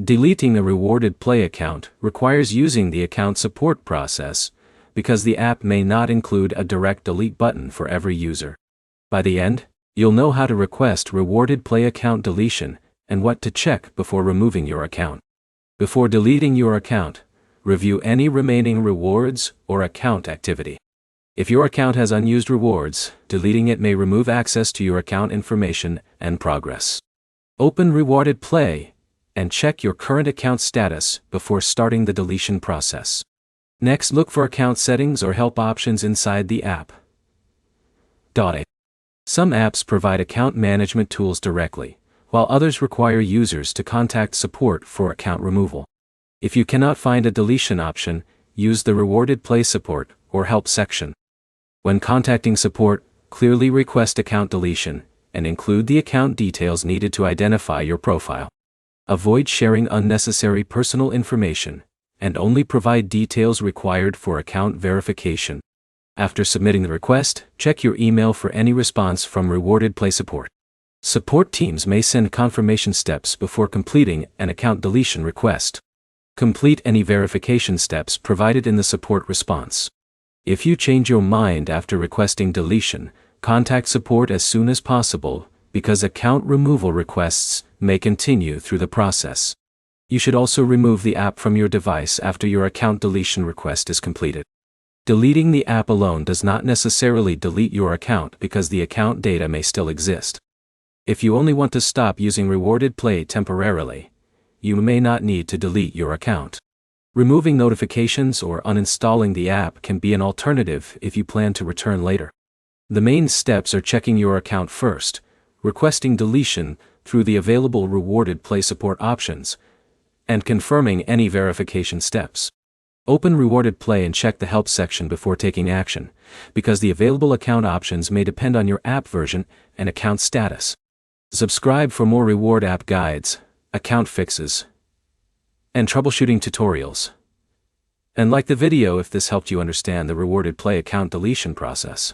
Deleting a Rewarded Play account requires using the account support process, because the app may not include a direct delete button for every user. By the end, you'll know how to request Rewarded Play account deletion and what to check before removing your account. Before deleting your account, review any remaining rewards or account activity. If your account has unused rewards, deleting it may remove access to your account information and progress. Open Rewarded Play and check your current account status before starting the deletion process. Next, look for account settings or help options inside the app. Some apps provide account management tools directly, while others require users to contact support for account removal. If you cannot find a deletion option, use the Rewarded Play support or help section. When contacting support, clearly request account deletion and include the account details needed to identify your profile. Avoid sharing unnecessary personal information and only provide details required for account verification. After submitting the request, check your email for any response from Rewarded Play support. Support teams may send confirmation steps before completing an account deletion request. Complete any verification steps provided in the support response. If you change your mind after requesting deletion, contact support as soon as possible, because account removal requests may continue through the process. You should also remove the app from your device after your account deletion request is completed. Deleting the app alone does not necessarily delete your account because the account data may still exist. If you only want to stop using Rewarded Play temporarily, you may not need to delete your account. Removing notifications or uninstalling the app can be an alternative if you plan to return later. The main steps are checking your account first, requesting deletion through the available Rewarded Play support options, and confirming any verification steps. Open Rewarded Play and check the help section before taking action, because the available account options may depend on your app version and account status. Subscribe for more reward app guides, account fixes, and troubleshooting tutorials. And like the video if this helped you understand the Rewarded Play account deletion process.